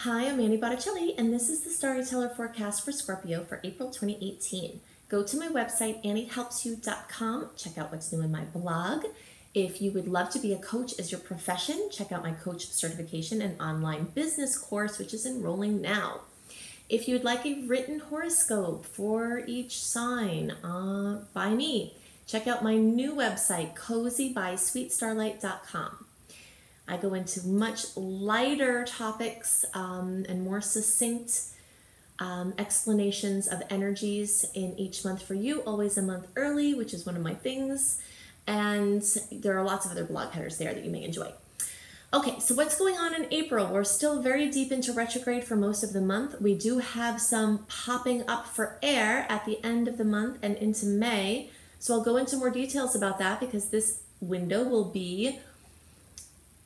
Hi, I'm Mandy Botticelli, and this is the Storyteller Forecast for Scorpio for April 2018. Go to my website, anniehelpsyou.com. Check out what's new in my blog. If you would love to be a coach as your profession, check out my coach certification and online business course, which is enrolling now. If you'd like a written horoscope for each sign by me, check out my new website, cozybysweetstarlight.com. I go into much lighter topics and more succinct explanations of energies in each month for you, always a month early, which is one of my things. And there are lots of other blog headers there that you may enjoy. Okay, so what's going on in April? We're still very deep into retrograde for most of the month. We do have some popping up for air at the end of the month and into May. So I'll go into more details about that because this window will be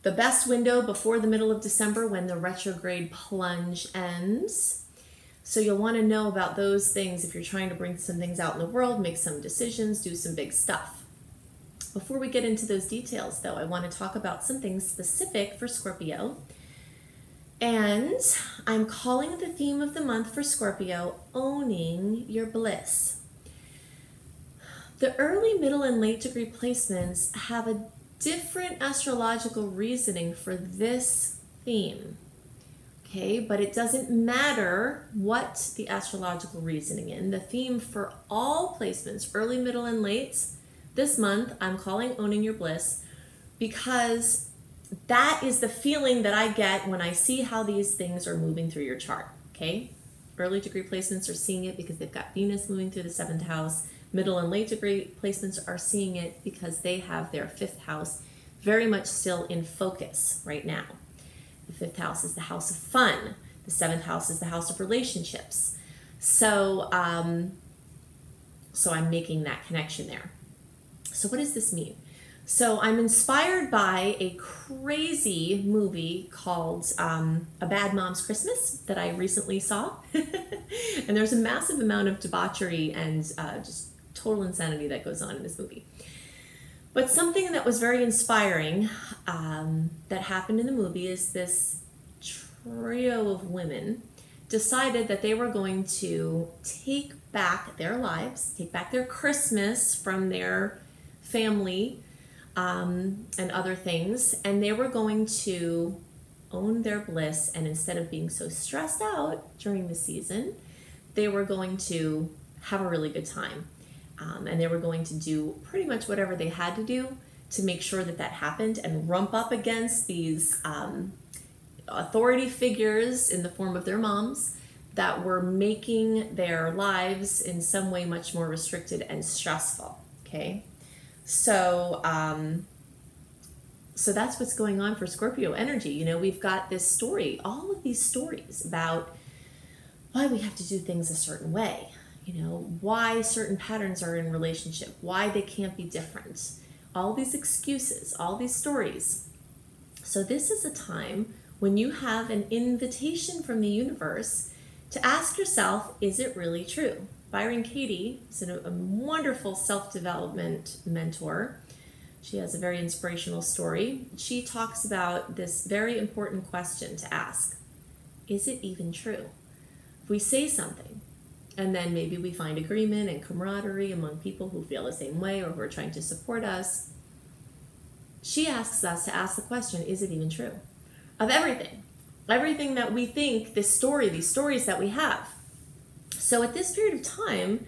the best window before the middle of December when the retrograde plunge ends. So you'll want to know about those things if you're trying to bring some things out in the world, make some decisions, do some big stuff. Before we get into those details, though, I want to talk about something specific for Scorpio. And I'm calling the theme of the month for Scorpio, Owning Your Bliss. The early, middle, and late degree placements have a different astrological reasoning for this theme, okay? But it doesn't matter what the astrological reasoning in. The theme for all placements, early, middle, and lates, this month I'm calling Owning Your Bliss because that is the feeling that I get when I see how these things are moving through your chart, okay? Early degree placements are seeing it because they've got Venus moving through the 7th house. Middle and late degree placements are seeing it because they have their 5th house very much still in focus right now. The 5th house is the house of fun. The 7th house is the house of relationships. So I'm making that connection there. So what does this mean? So I'm inspired by a crazy movie called A Bad Mom's Christmas that I recently saw. And there's a massive amount of debauchery and just total insanity that goes on in this movie. But something that was very inspiring that happened in the movie is this trio of women decided that they were going to take back their lives, take back their Christmas from their family and other things, and they were going to own their bliss, and instead of being so stressed out during the season, they were going to have a really good time. And they were going to do pretty much whatever they had to do to make sure that that happened and rump up against these authority figures in the form of their moms that were making their lives in some way much more restricted and stressful, okay? So that's what's going on for Scorpio energy. You know, we've got this story, all of these stories about why we have to do things a certain way. You know, why certain patterns are in relationship, why they can't be different. All these excuses, all these stories. So this is a time when you have an invitation from the universe to ask yourself, is it really true? Byron Katie is a wonderful self-development mentor. She has a very inspirational story. She talks about this very important question to ask. Is it even true? If we say something, and then maybe we find agreement and camaraderie among people who feel the same way or who are trying to support us, she asks us to ask the question, is it even true? Of everything. Everything that we think, this story, these stories that we have. So at this period of time,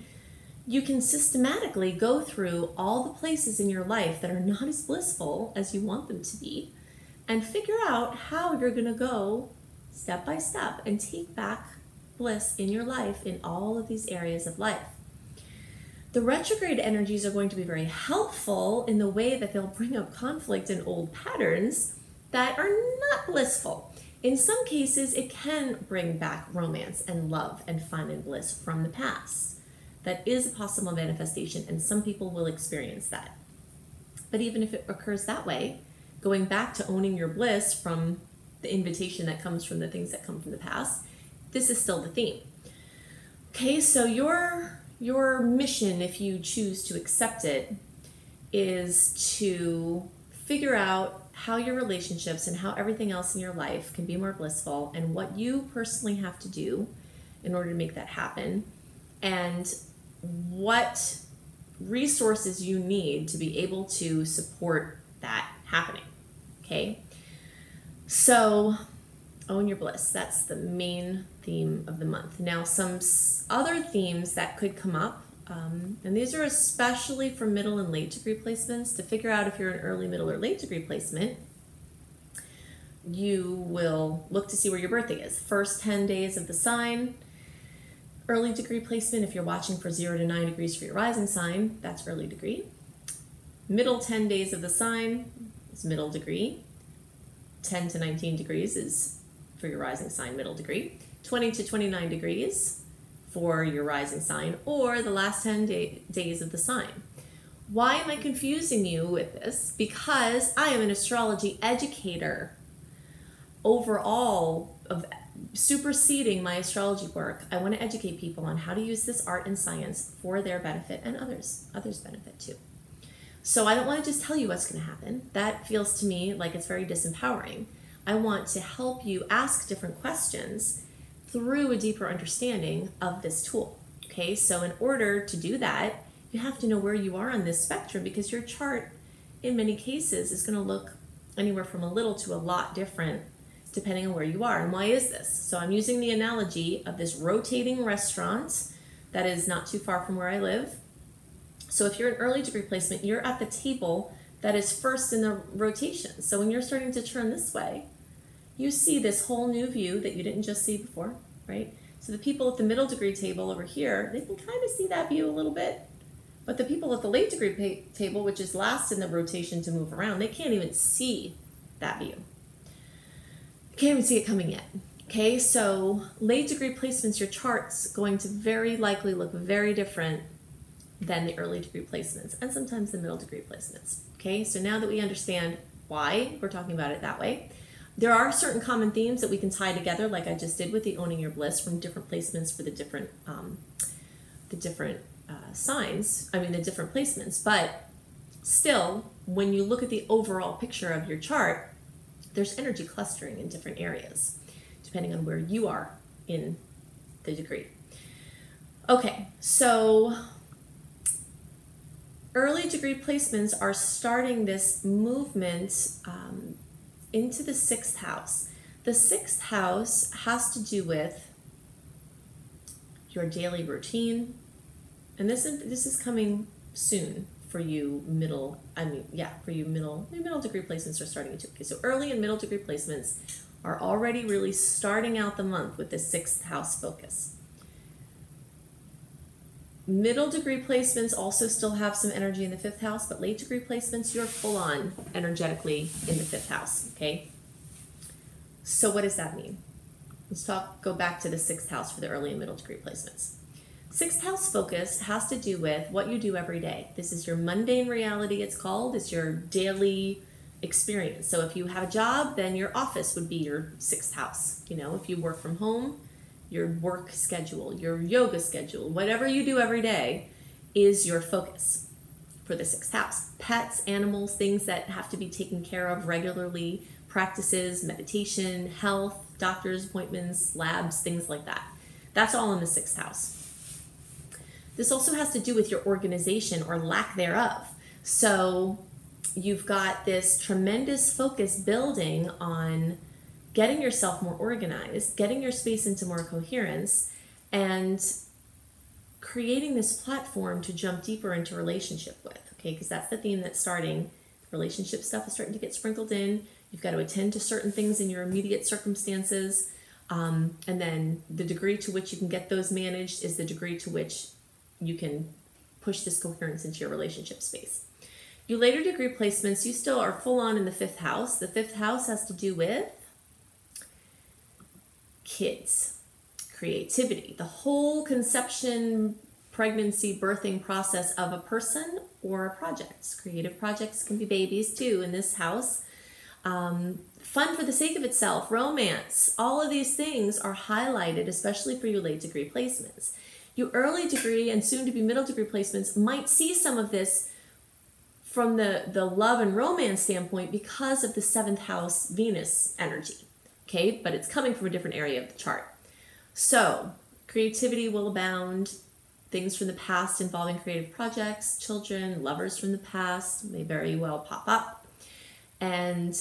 you can systematically go through all the places in your life that are not as blissful as you want them to be and figure out how you're going to go step by step and take back bliss in your life in all of these areas of life. The retrograde energies are going to be very helpful in the way that they'll bring up conflict and old patterns that are not blissful. In some cases, it can bring back romance and love and fun and bliss from the past. That is a possible manifestation, and some people will experience that. But even if it occurs that way, going back to owning your bliss from the invitation that comes from the things that come from the past, this is still the theme. Okay, so your mission, if you choose to accept it, is to figure out how your relationships and how everything else in your life can be more blissful, and what you personally have to do in order to make that happen, and what resources you need to be able to support that happening. Okay, so own your bliss. That's the main theme of the month. Now, some other themes that could come up, and these are especially for middle and late degree placements. To figure out if you're an early, middle, or late degree placement, you will look to see where your birthday is. First 10 days of the sign, early degree placement. If you're watching for 0 to 9 degrees for your rising sign, that's early degree. Middle 10 days of the sign is middle degree. 10 to 19 degrees is for your rising sign, middle degree. 20 to 29 degrees for your rising sign, or the last 10 days of the sign. Why am I confusing you with this? Because I am an astrology educator. Overall, of superseding my astrology work, I want to educate people on how to use this art and science for their benefit and others' benefit too. So I don't want to just tell you what's going to happen. That feels to me like it's very disempowering. I want to help you ask different questions through a deeper understanding of this tool. Okay, so in order to do that, you have to know where you are on this spectrum, because your chart in many cases is going to look anywhere from a little to a lot different depending on where you are. And why is this? So I'm using the analogy of this rotating restaurant that is not too far from where I live. So if you're an early degree placement, you're at the table that is first in the rotation. So when you're starting to turn this way, you see this whole new view that you didn't just see before, right? So the people at the middle degree table over here, they can kind of see that view a little bit. But the people at the late degree table, which is last in the rotation to move around, they can't even see that view. Can't even see it coming yet. Okay, so late degree placements, your chart's going to very likely look very different than the early degree placements, and sometimes the middle degree placements. Okay, so now that we understand why we're talking about it that way, there are certain common themes that we can tie together, like I just did with the owning your bliss, from different placements for the different signs. I mean, the different placements. But still, when you look at the overall picture of your chart, there's energy clustering in different areas, depending on where you are in the degree. Okay, so early degree placements are starting this movement into the 6th house. The 6th house has to do with your daily routine, and this is coming soon for you middle degree placements are starting to. Okay, so early and middle degree placements are already really starting out the month with the 6th house focus. Middle degree placements also still have some energy in the 5th house, but late degree placements, you're full on energetically in the 5th house, okay? So what does that mean? Let's go back to the 6th house for the early and middle degree placements. 6th house focus has to do with what you do every day. This is your mundane reality, it's called. It's your daily experience. So if you have a job, then your office would be your 6th house. You know, if you work from home, your work schedule, your yoga schedule, whatever you do every day is your focus for the 6th house. Pets, animals, things that have to be taken care of regularly, practices, meditation, health, doctor's appointments, labs, things like that. That's all in the 6th house. This also has to do with your organization or lack thereof. So you've got this tremendous focus building on getting yourself more organized, getting your space into more coherence, and creating this platform to jump deeper into relationship with, okay? Because that's the theme that's starting. Relationship stuff is starting to get sprinkled in. You've got to attend to certain things in your immediate circumstances. And then the degree to which you can get those managed is the degree to which you can push this coherence into your relationship space. You later degree placements, you still are full on in the 5th house. The 5th house has to do with kids, creativity, the whole conception, pregnancy, birthing process of a person or a project. Creative projects can be babies too in this house. Fun for the sake of itself, romance, all of these things are highlighted, especially for your late degree placements. You early degree and soon to be middle degree placements might see some of this from the love and romance standpoint because of the 7th house Venus energy, okay? But it's coming from a different area of the chart. So creativity will abound. Things from the past involving creative projects, children, lovers from the past may very well pop up. And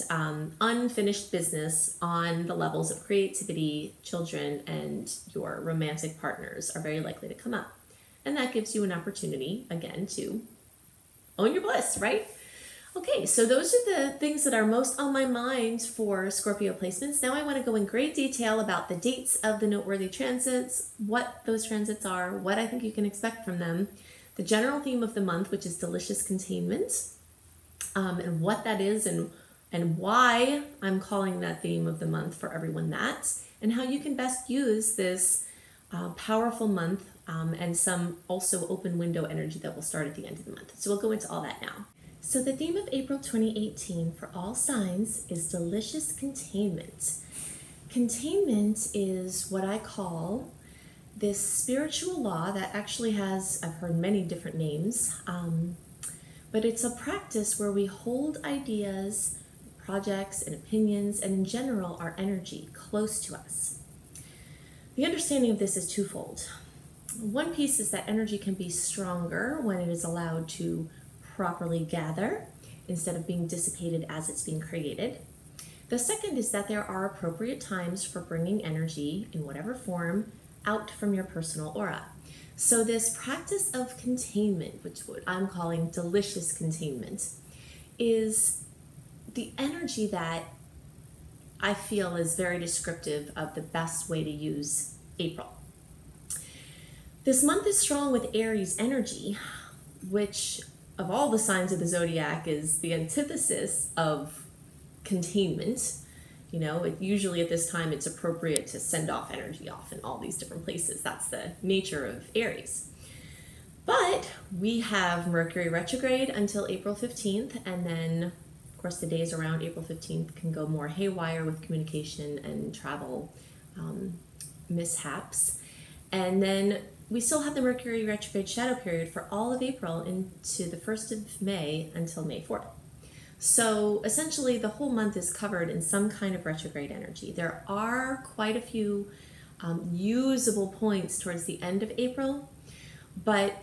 unfinished business on the levels of creativity, children, and your romantic partners are very likely to come up. And that gives you an opportunity, again, to own your bliss, right? Okay, so those are the things that are most on my mind for Scorpio placements. Now I want to go in great detail about the dates of the noteworthy transits, what those transits are, what I think you can expect from them, the general theme of the month, which is delicious containment, and what that is and why I'm calling that theme of the month for everyone that, and how you can best use this powerful month and some also open window energy that will start at the end of the month. So we'll go into all that now. So the theme of April 2018 for all signs is delicious containment. Containment is what I call this spiritual law that actually has, I've heard many different names, but it's a practice where we hold ideas, projects, and opinions, and in general, our energy close to us. The understanding of this is twofold. One piece is that energy can be stronger when it is allowed to properly gather instead of being dissipated as it's being created. The second is that there are appropriate times for bringing energy in whatever form out from your personal aura. So this practice of containment, which what I'm calling delicious containment, is the energy that I feel is very descriptive of the best way to use April. This month is strong with Aries energy, which of all the signs of the zodiac is the antithesis of containment. You know, usually at this time it's appropriate to send off energy off in all these different places. That's the nature of Aries. But we have Mercury retrograde until April 15th, and then of course the days around April 15th can go more haywire with communication and travel mishaps. And then we still have the Mercury retrograde shadow period for all of April into the 1st of May until May 4th. So essentially the whole month is covered in some kind of retrograde energy. There are quite a few usable points towards the end of April, but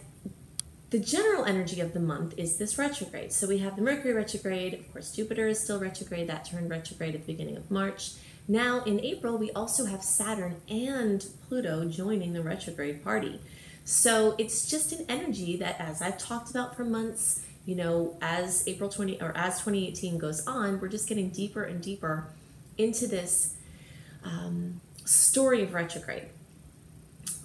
the general energy of the month is this retrograde. So we have the Mercury retrograde, of course Jupiter is still retrograde, that turned retrograde at the beginning of March. Now in April, we also have Saturn and Pluto joining the retrograde party. So it's just an energy that, as I've talked about for months, you know, as as 2018 goes on, we're just getting deeper and deeper into this story of retrograde.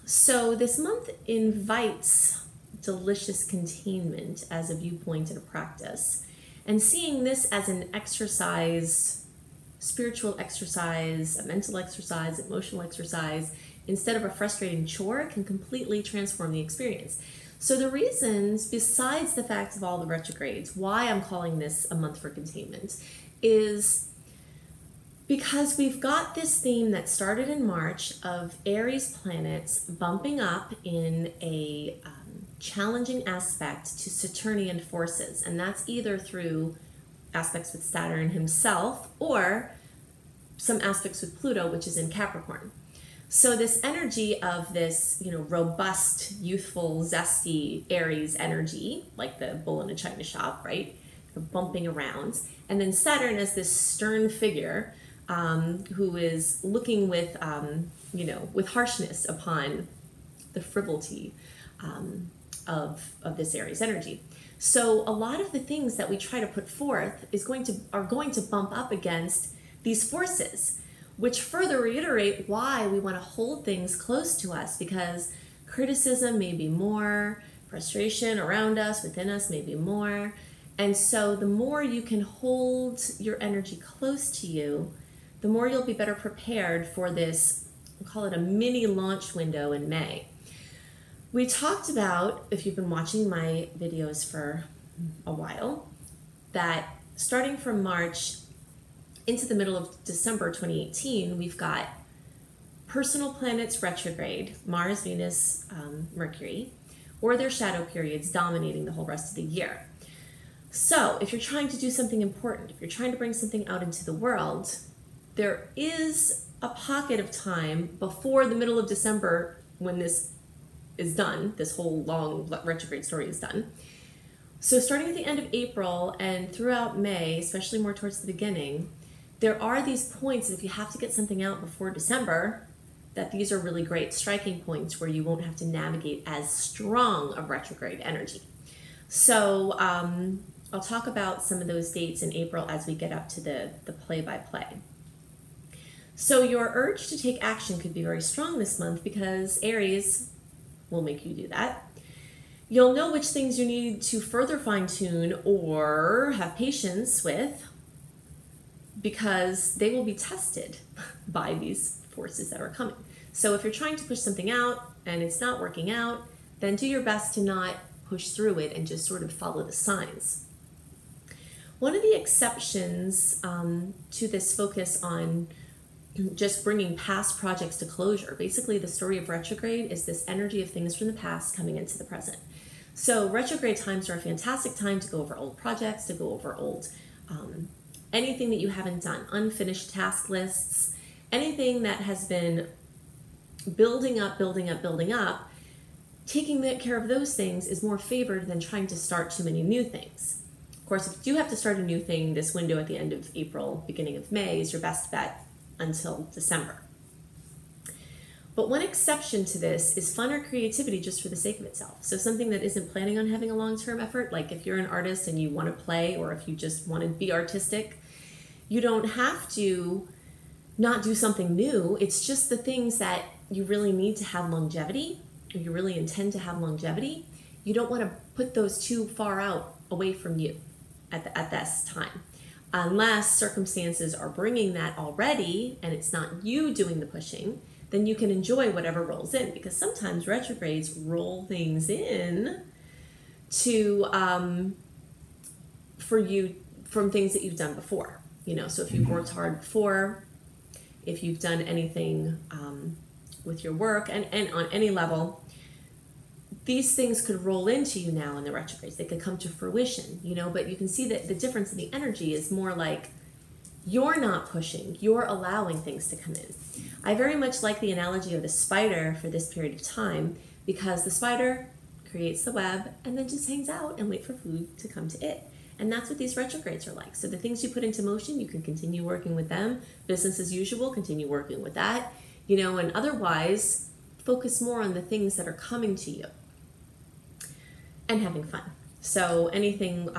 So this month invites delicious containment as a viewpoint and a practice, and seeing this as an exercise, spiritual exercise, a mental exercise, emotional exercise, instead of a frustrating chore, can completely transform the experience. So the reasons, besides the fact of all the retrogrades, why I'm calling this a month for containment is because we've got this theme that started in March of Aries planets bumping up in a challenging aspect to Saturnian forces, and that's either through aspects with Saturn himself or some aspects with Pluto, which is in Capricorn. So this energy of this, you know, robust, youthful, zesty Aries energy, like the bull in a china shop, right? Bumping around. And then Saturn as this stern figure who is looking with, you know, with harshness upon the frivolity of this Aries energy. So a lot of the things that we try to put forth are going to bump up against these forces, which further reiterate why we want to hold things close to us, because criticism may be more, frustration around us, within us may be more. And so the more you can hold your energy close to you, the more you'll be better prepared for this, we'll call it a mini launch window in May. We talked about, if you've been watching my videos for a while, that starting from March into the middle of December 2018, we've got personal planets retrograde, Mars, Venus, Mercury, or their shadow periods dominating the whole rest of the year. So if you're trying to do something important, if you're trying to bring something out into the world, there is a pocket of time before the middle of December when this is done, this whole long retrograde story is done. So starting at the end of April and throughout May, especially more towards the beginning, there are these points that if you have to get something out before December, that these are really great striking points where you won't have to navigate as strong of retrograde energy. So I'll talk about some of those dates in April as we get up to the play-by-play. So your urge to take action could be very strong this month because Aries will make you do that. You'll know which things you need to further fine-tune or have patience with because they will be tested by these forces that are coming. So if you're trying to push something out and it's not working out, then do your best to not push through it and just sort of follow the signs. One of the exceptions to this focus on just bringing past projects to closure, basically the story of retrograde is this energy of things from the past coming into the present. So retrograde times are a fantastic time to go over old projects, to go over old anything that you haven't done, unfinished task lists, anything that has been building up, taking care of those things is more favored than trying to start too many new things. Of course, if you do have to start a new thing, this window at the end of April, beginning of May is your best bet until December. But one exception to this is fun or creativity just for the sake of itself. So something that isn't planning on having a long-term effort, like if you're an artist and you want to play or if you just want to be artistic, you don't have to not do something new. It's just the things that you really need to have longevity, or you really intend to have longevity. You don't want to put those too far out away from you at this time. Unless circumstances are bringing that already and it's not you doing the pushing, then you can enjoy whatever rolls in, because sometimes retrogrades roll things in to for you from things that you've done before. You know, so if you've worked hard before, if you've done anything with your work and on any level, these things could roll into you now in the retrogrades. They could come to fruition, you know, but you can see that the difference in the energy is more like you're not pushing, you're allowing things to come in. I very much like the analogy of the spider for this period of time, because the spider creates the web and then just hangs out and waits for food to come to it. And that's what these retrogrades are like. So the things you put into motion, you can continue working with them. Business as usual, continue working with that, you know, and otherwise focus more on the things that are coming to you and having fun. So anything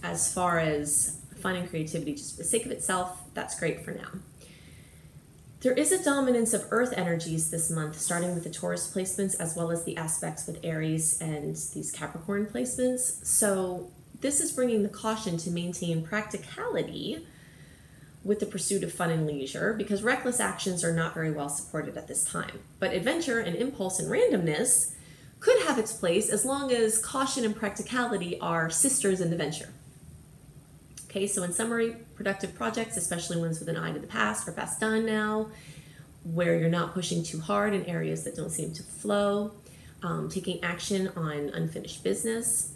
as far as fun and creativity, just for the sake of itself, that's great for now. There is a dominance of earth energies this month, starting with the Taurus placements as well as the aspects with Aries and these Capricorn placements. So this is bringing the caution to maintain practicality with the pursuit of fun and leisure, because reckless actions are not very well supported at this time. But adventure and impulse and randomness could have its place as long as caution and practicality are sisters in the venture. Okay, so in summary, productive projects, especially ones with an eye to the past, are best done now, where you're not pushing too hard in areas that don't seem to flow, taking action on unfinished business,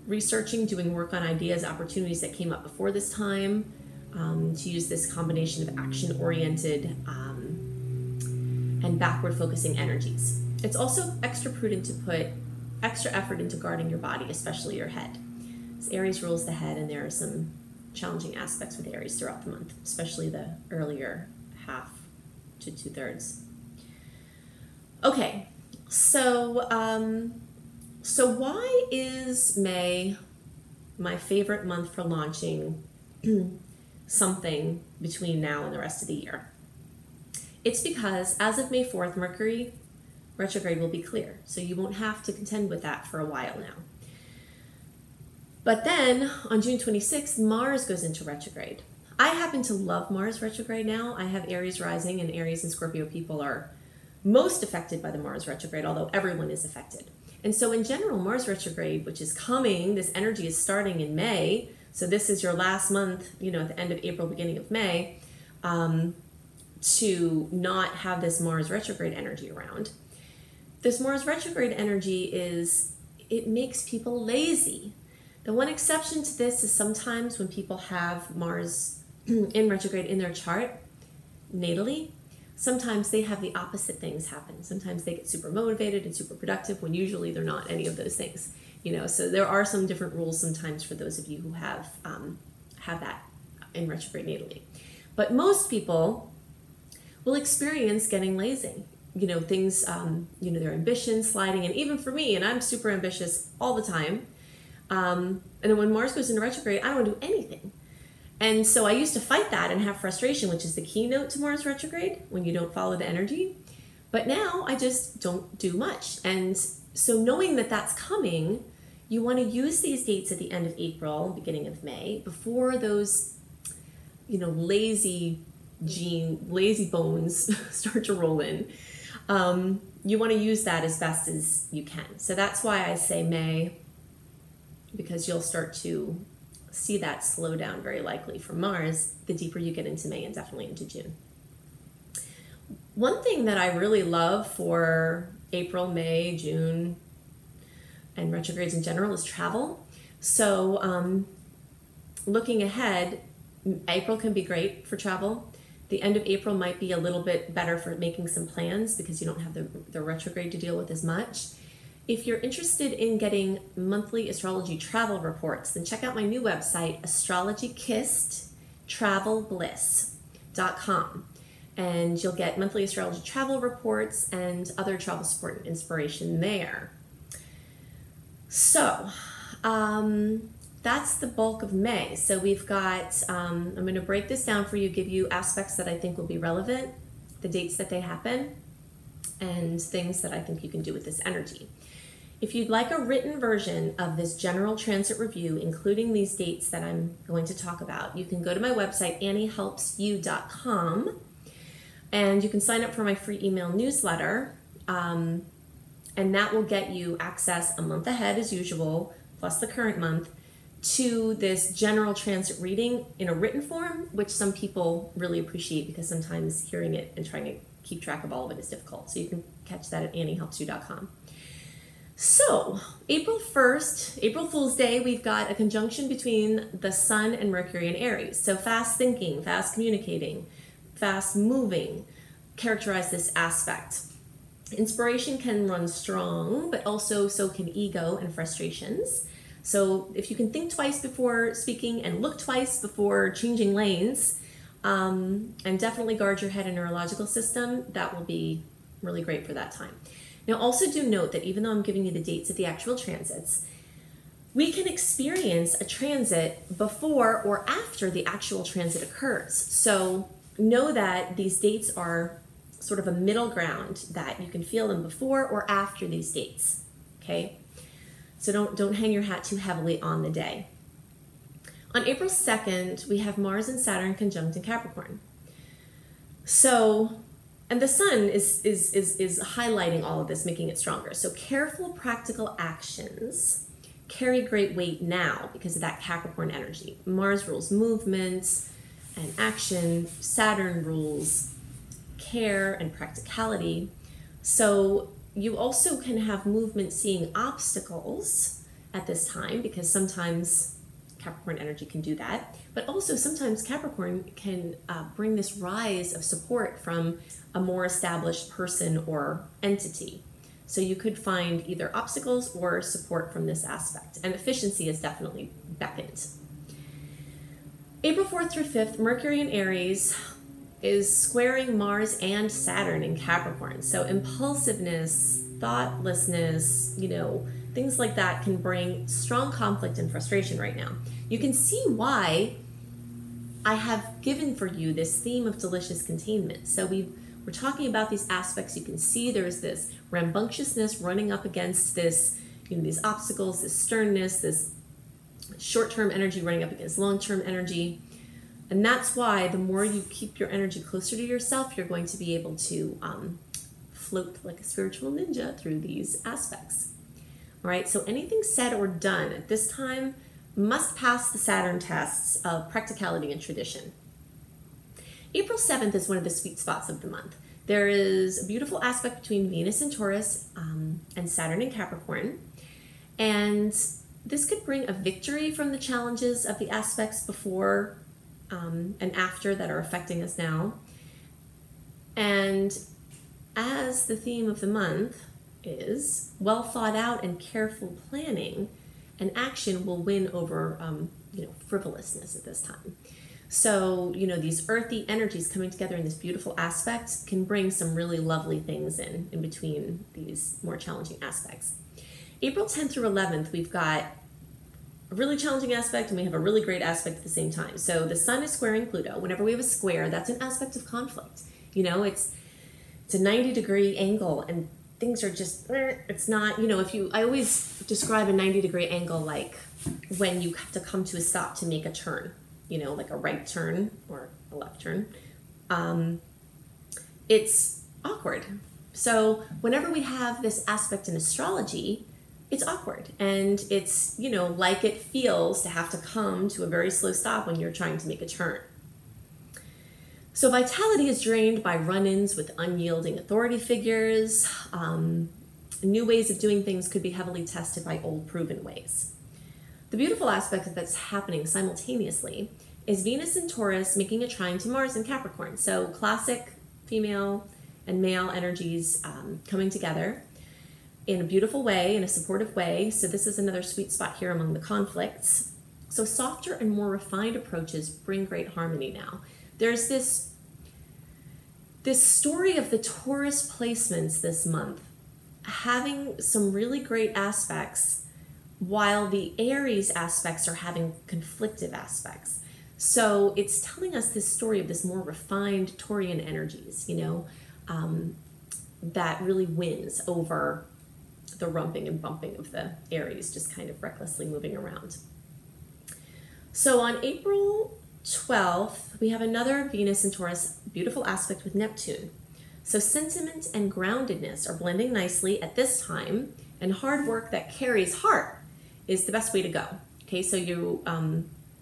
researching, doing work on ideas, opportunities that came up before this time, to use this combination of action-oriented and backward-focusing energies. It's also extra prudent to put extra effort into guarding your body, especially your head. As Aries rules the head, and there are some challenging aspects with Aries throughout the month, especially the earlier half to 2/3. Okay, so why is May my favorite month for launching something between now and the rest of the year? It's because as of May 4th, Mercury retrograde will be clear, so you won't have to contend with that for a while now. But then on June 26th, Mars goes into retrograde. I happen to love Mars retrograde now. I have Aries rising, and Aries and Scorpio people are most affected by the Mars retrograde, although everyone is affected. And so in general, Mars retrograde, which is coming, this energy is starting in May. So this is your last month, you know, at the end of April, beginning of May, to not have this Mars retrograde energy around. This Mars retrograde energy it makes people lazy. The one exception to this is sometimes when people have Mars in retrograde in their chart, natally, sometimes they have the opposite things happen. Sometimes they get super motivated and super productive when usually they're not any of those things. So there are some different rules sometimes for those of you who have that in retrograde natally. But most people will experience getting lazy. Things, their ambition sliding, and even for me, and I'm super ambitious all the time. And then when Mars goes into retrograde, I don't do anything. And so I used to fight that and have frustration, which is the keynote to Mars retrograde, when you don't follow the energy. But now I just don't do much. And so knowing that that's coming, you want to use these dates at the end of April, beginning of May, before those, lazy bones start to roll in. You want to use that as best as you can. So that's why I say May, because you'll start to see that slow down very likely from Mars the deeper you get into May and definitely into June. One thing that I really love for April, May, June, and retrogrades in general is travel. So looking ahead, April can be great for travel. The end of April might be a little bit better for making some plans because you don't have the retrograde to deal with as much. If you're interested in getting monthly astrology travel reports, then check out my new website, astrologicaltravelbliss.com. And you'll get monthly astrology travel reports and other travel support and inspiration there. So, that's the bulk of May. So we've got, I'm going to break this down for you, give you aspects that I think will be relevant, the dates that they happen, and things that I think you can do with this energy. If you'd like a written version of this general transit review, including these dates that I'm going to talk about, you can go to my website, anniehelpsyou.com, and you can sign up for my free email newsletter, and that will get you access a month ahead as usual, plus the current month, to this general transit reading in a written form, which some people really appreciate because sometimes hearing it and trying to keep track of all of it is difficult. So you can catch that at anniehelpsyou.com. So, April 1st, April Fool's Day, we've got a conjunction between the Sun and Mercury in Aries. So fast thinking, fast communicating, fast moving characterize this aspect. Inspiration can run strong, but also so can ego and frustrations. So if you can think twice before speaking and look twice before changing lanes, and definitely guard your head and neurological system, that will be really great for that time. Now also do note that even though I'm giving you the dates of the actual transits, we can experience a transit before or after the actual transit occurs. So know that these dates are sort of a middle ground, that you can feel them before or after these dates, okay? So don't hang your hat too heavily on the day. On April 2nd, we have Mars and Saturn conjunct in Capricorn. So, and the Sun is highlighting all of this, making it stronger. So careful, practical actions carry great weight now because of that Capricorn energy. Mars rules movement and action. Saturn rules care and practicality. So you also can have movement seeing obstacles at this time because sometimes Capricorn energy can do that. But also sometimes Capricorn can bring this rise of support from a more established person or entity. So you could find either obstacles or support from this aspect. And efficiency is definitely beckoned. April 4th through 5th, Mercury in Aries is squaring Mars and Saturn in Capricorn. So impulsiveness, thoughtlessness, things like that can bring strong conflict and frustration right now. You can see why I have given for you this theme of delicious containment. So we're talking about these aspects. You can see there's this rambunctiousness running up against this, these obstacles, this sternness, this short-term energy running up against long-term energy. And that's why the more you keep your energy closer to yourself, you're going to be able to float like a spiritual ninja through these aspects. All right, so anything said or done at this time must pass the Saturn tests of practicality and tradition. April 7th is one of the sweet spots of the month. There is a beautiful aspect between Venus in Taurus and Saturn in Capricorn. And this could bring a victory from the challenges of the aspects before and after that are affecting us now. And as the theme of the month is, well thought out and careful planning and action will win over frivolousness at this time. So, these earthy energies coming together in this beautiful aspect can bring some really lovely things in between these more challenging aspects. April 10th through 11th, we've got a really challenging aspect and we have a really great aspect at the same time. So the sun is squaring Pluto. Whenever we have a square, that's an aspect of conflict. It's a 90-degree angle and things are just, it's not, I always describe a 90-degree angle like when you have to come to a stop to make a turn, like a right turn or a left turn. It's awkward. So whenever we have this aspect in astrology, it's awkward and it's, like it feels to have to come to a very slow stop when you're trying to make a turn. So vitality is drained by run-ins with unyielding authority figures. New ways of doing things could be heavily tested by old proven ways. The beautiful aspect that's happening simultaneously is Venus in Taurus making a trine to Mars in Capricorn. So classic female and male energies coming together in a beautiful way, in a supportive way. So this is another sweet spot here among the conflicts. So softer and more refined approaches bring great harmony now. There's this story of the Taurus placements this month having some really great aspects while the Aries aspects are having conflictive aspects. So it's telling us this story of this more refined Taurian energies, that really wins over the rumping and bumping of the Aries, just kind of recklessly moving around. So on April 12th, we have another Venus in Taurus beautiful aspect with Neptune. So sentiment and groundedness are blending nicely at this time, and hard work that carries heart is the best way to go. Okay, so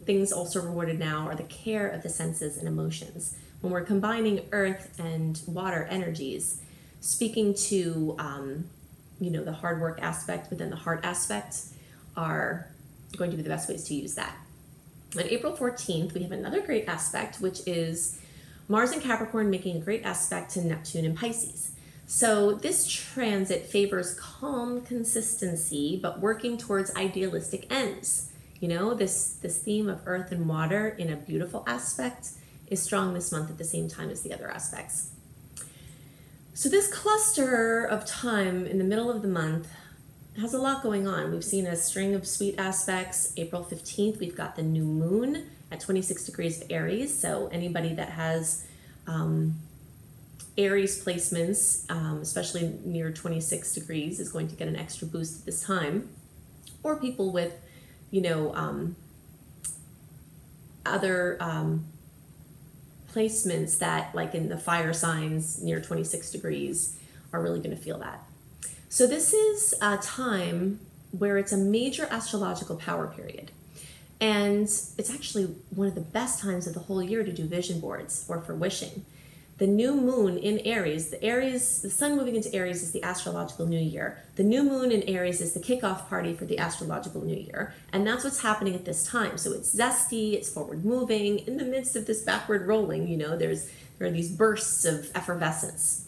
things also rewarded now are the care of the senses and emotions. When we're combining earth and water energies, speaking to the hard work aspect within the heart aspect are going to be the best ways to use that. On April 14th, we have another great aspect, which is Mars in Capricorn making a great aspect to Neptune in Pisces. So this transit favors calm consistency, but working towards idealistic ends. This theme of earth and water in a beautiful aspect is strong this month at the same time as the other aspects. So this cluster of time in the middle of the month has a lot going on. We've seen a string of sweet aspects. April 15th, we've got the new moon at 26 degrees of Aries. So anybody that has Aries placements, especially near 26 degrees, is going to get an extra boost at this time. Or people with, other placements that, like in the fire signs near 26 degrees, are really going to feel that. So this is a time where it's a major astrological power period. And it's actually one of the best times of the whole year to do vision boards or for wishing. The new moon in Aries, the sun moving into Aries is the astrological new year. The new moon in Aries is the kickoff party for the astrological new year. And that's what's happening at this time. So it's zesty, it's forward moving. In the midst of this backward rolling, there are these bursts of effervescence.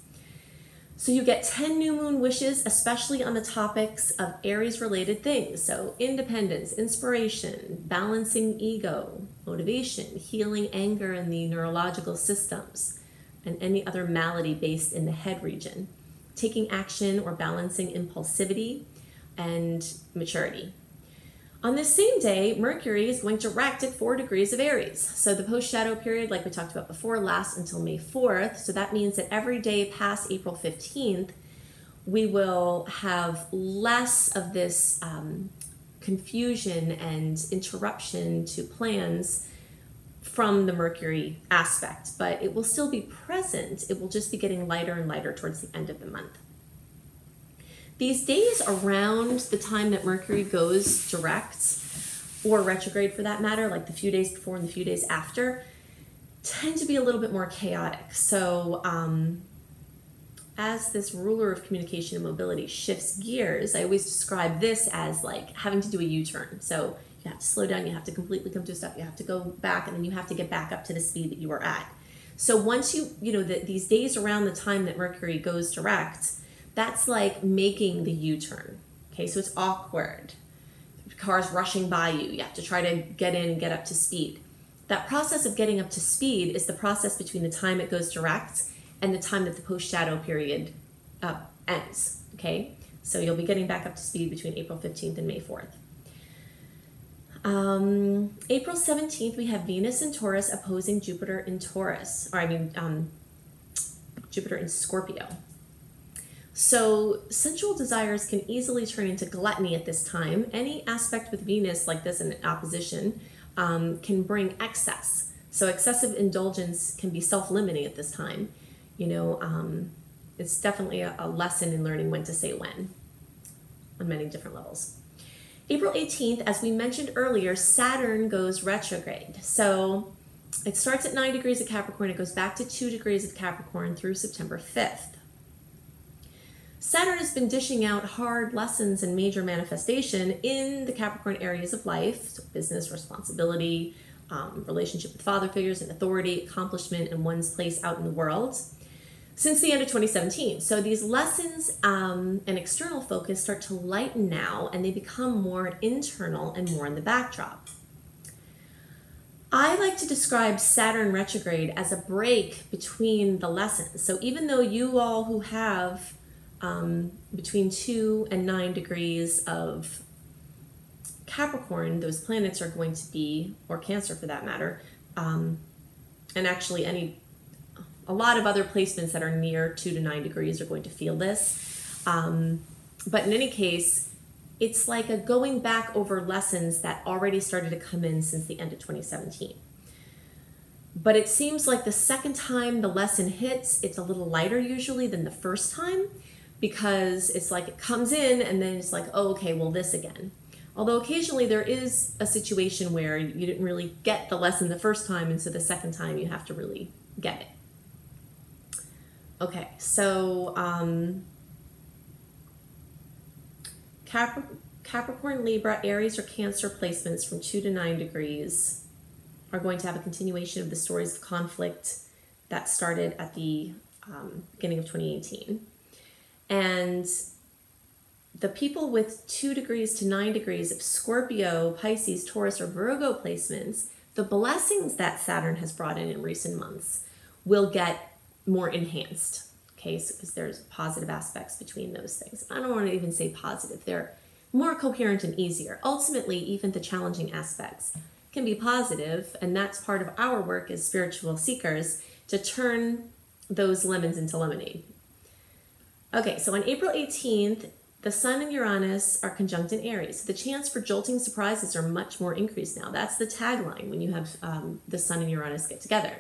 So you get 10 new moon wishes, especially on the topics of Aries related things. So independence, inspiration, balancing ego, motivation, healing anger in the neurological systems, and any other malady based in the head region, taking action or balancing impulsivity and maturity. On this same day, Mercury is going direct at 4 degrees of Aries. So the post-shadow period, like we talked about before, lasts until May 4th. So that means that every day past April 15th, we will have less of this confusion and interruption to plans from the Mercury aspect, but it will still be present. It will just be getting lighter and lighter towards the end of the month. These days around the time that Mercury goes direct, or retrograde for that matter, like the few days before and the few days after, tend to be a little bit more chaotic. So as this ruler of communication and mobility shifts gears, I always describe this as like having to do a U-turn. So you have to slow down, you have to completely come to a stop, you have to go back, and then you have to get back up to the speed that you were at. So once these days around the time that Mercury goes direct, that's like making the U-turn. Okay, so it's awkward. Cars rushing by you, you have to try to get in and get up to speed. That process of getting up to speed is the process between the time it goes direct and the time that the post-shadow period ends, okay? So you'll be getting back up to speed between April 15th and May 4th. April 17th, we have Venus in Taurus opposing Jupiter in Taurus, Jupiter in Scorpio. So sensual desires can easily turn into gluttony at this time. Any aspect with Venus like this in opposition can bring excess. So excessive indulgence can be self-limiting at this time. It's definitely a lesson in learning when to say when on many different levels. April 18th, as we mentioned earlier, Saturn goes retrograde. So it starts at 9 degrees of Capricorn. It goes back to 2 degrees of Capricorn through September 5th. Saturn has been dishing out hard lessons and major manifestation in the Capricorn areas of life, so business, responsibility, relationship with father figures and authority, accomplishment, and one's place out in the world, since the end of 2017. So these lessons and external focus start to lighten now, and they become more internal and more in the backdrop. I like to describe Saturn retrograde as a break between the lessons. So even though you all who have between 2 and 9 degrees of Capricorn, those planets are going to be, or Cancer for that matter, and actually a lot of other placements that are near 2 to 9 degrees are going to feel this. But in any case, it's like a going back over lessons that already started to come in since the end of 2017. But it seems like the second time the lesson hits, it's a little lighter usually than the first time, because it's like it comes in and then it's like, oh, okay, well, this again. Although occasionally there is a situation where you didn't really get the lesson the first time, and so the second time you have to really get it. Okay, so Capricorn, Libra, Aries, or Cancer placements from 2 to 9 degrees are going to have a continuation of the stories of conflict that started at the beginning of 2018. And the people with 2 degrees to 9 degrees of Scorpio, Pisces, Taurus, or Virgo placements, the blessings that Saturn has brought in recent months will get more enhanced, okay? So, because there's positive aspects between those things. I don't want to even say positive. They're more coherent and easier. Ultimately, even the challenging aspects can be positive, and that's part of our work as spiritual seekers, to turn those lemons into lemonade. Okay, so on April 18th, the Sun and Uranus are conjunct in Aries. So the chance for jolting surprises are much more increased now. That's the tagline when you have the Sun and Uranus get together.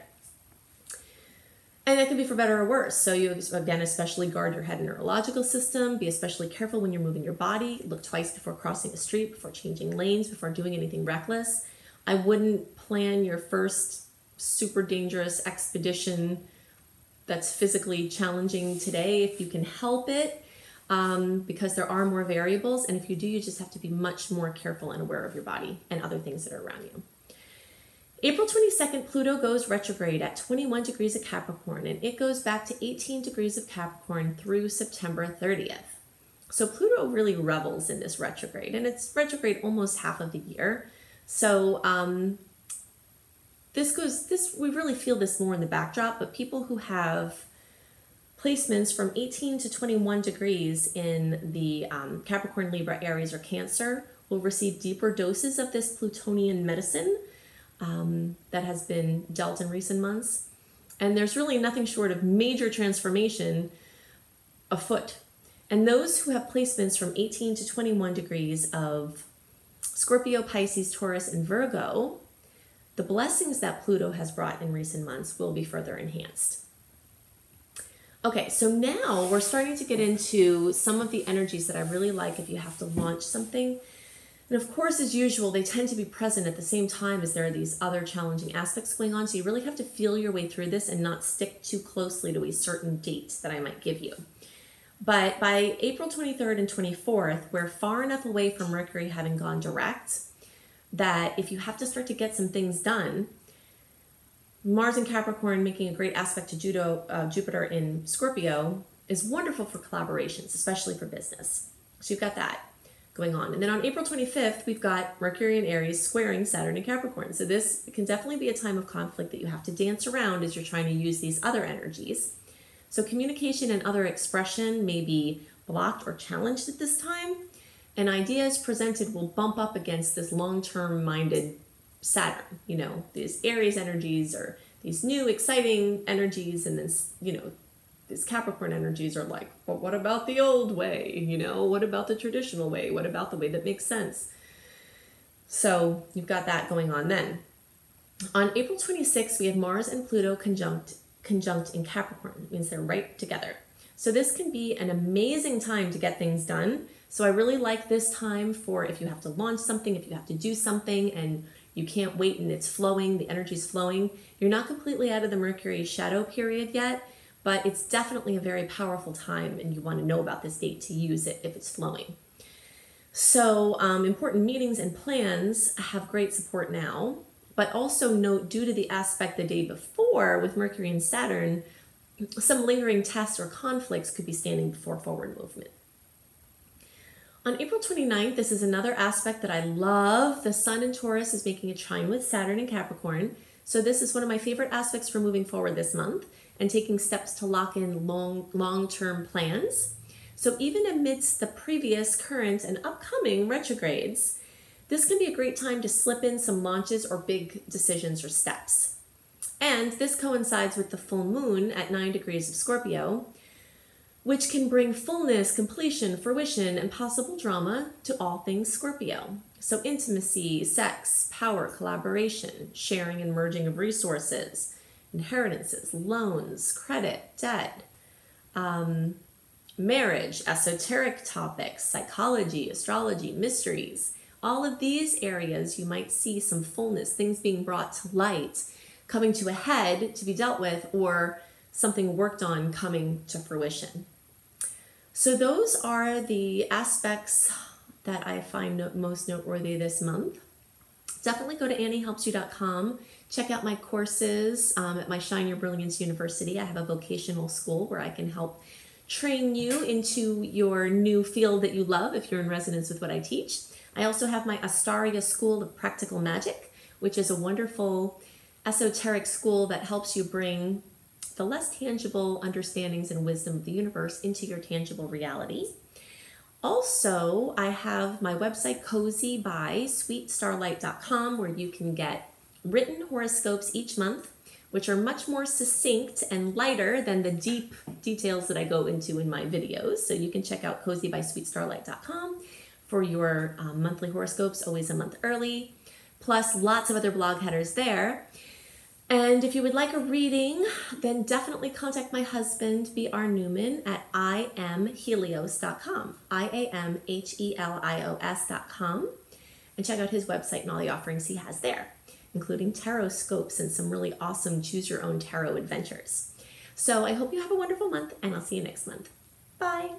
And that can be for better or worse. So you, again, especially guard your head and neurological system. Be especially careful when you're moving your body. Look twice before crossing a street, before changing lanes, before doing anything reckless. I wouldn't plan your first super dangerous expedition that's physically challenging today if you can help it, because there are more variables. And if you do, you just have to be much more careful and aware of your body and other things that are around you. April 22nd, Pluto goes retrograde at 21 degrees of Capricorn, and it goes back to 18 degrees of Capricorn through September 30th. So Pluto really revels in this retrograde, and it's retrograde almost half of the year. So we really feel this more in the backdrop, but people who have placements from 18 to 21 degrees in the Capricorn, Libra, Aries, or Cancer will receive deeper doses of this Plutonian medicine that has been dealt in recent months. And there's really nothing short of major transformation afoot. And those who have placements from 18 to 21 degrees of Scorpio, Pisces, Taurus, and Virgo, the blessings that Pluto has brought in recent months will be further enhanced. Okay, so now we're starting to get into some of the energies that I really like if you have to launch something. And of course, as usual, they tend to be present at the same time as there are these other challenging aspects going on. So you really have to feel your way through this and not stick too closely to a certain date that I might give you. But by April 23rd and 24th, we're far enough away from Mercury having gone direct that if you have to start to get some things done, Mars in Capricorn making a great aspect to Jupiter in Scorpio is wonderful for collaborations, especially for business. So you've got that going on. And then on April 25th, we've got Mercury in Aries squaring Saturn in Capricorn. So this can definitely be a time of conflict that you have to dance around as you're trying to use these other energies. So communication and other expression may be blocked or challenged at this time, and ideas presented will bump up against this long-term minded Saturn, you know, these Aries energies or these new exciting energies, and this, you know, these Capricorn energies are like, but what about the old way? You know, what about the traditional way? What about the way that makes sense? So you've got that going on then. On April 26th, we have Mars and Pluto conjunct in Capricorn. It means they're right together. So this can be an amazing time to get things done. So I really like this time for if you have to launch something, if you have to do something and you can't wait and it's flowing, the energy's flowing. You're not completely out of the Mercury shadow period yet, but it's definitely a very powerful time and you want to know about this date to use it if it's flowing. So important meetings and plans have great support now. But also note, due to the aspect the day before with Mercury and Saturn, some lingering tests or conflicts could be standing before forward movement. On April 29th, this is another aspect that I love. The Sun in Taurus is making a trine with Saturn in Capricorn. So this is one of my favorite aspects for moving forward this month and taking steps to lock in long-term plans. So even amidst the previous, current, and upcoming retrogrades, this can be a great time to slip in some launches or big decisions or steps. And this coincides with the full moon at 9 degrees of Scorpio, which can bring fullness, completion, fruition, and possible drama to all things Scorpio. So intimacy, sex, power, collaboration, sharing and merging of resources, inheritances, loans, credit, debt, marriage, esoteric topics, psychology, astrology, mysteries. All of these areas, you might see some fullness, things being brought to light, coming to a head to be dealt with, or something worked on coming to fruition. So those are the aspects that I find most noteworthy this month. Definitely go to anniehelpsyou.com. Check out my courses at my Shine Your Brilliance University. I have a vocational school where I can help train you into your new field that you love if you're in resonance with what I teach. I also have my Astaria School of Practical Magic, which is a wonderful esoteric school that helps you bring the less tangible understandings and wisdom of the universe into your tangible reality. Also, I have my website, Cozy by sweetstarlight.com, where you can get written horoscopes each month, which are much more succinct and lighter than the deep details that I go into in my videos. So you can check out cozybysweetstarlight.com for your monthly horoscopes, always a month early, plus lots of other blog headers there. And if you would like a reading, then definitely contact my husband, B.R. Newman, at iamhelios.com, IAMHELIOS.com, and check out his website and all the offerings he has there, including tarot scopes and some really awesome choose your own tarot adventures. So I hope you have a wonderful month, and I'll see you next month. Bye.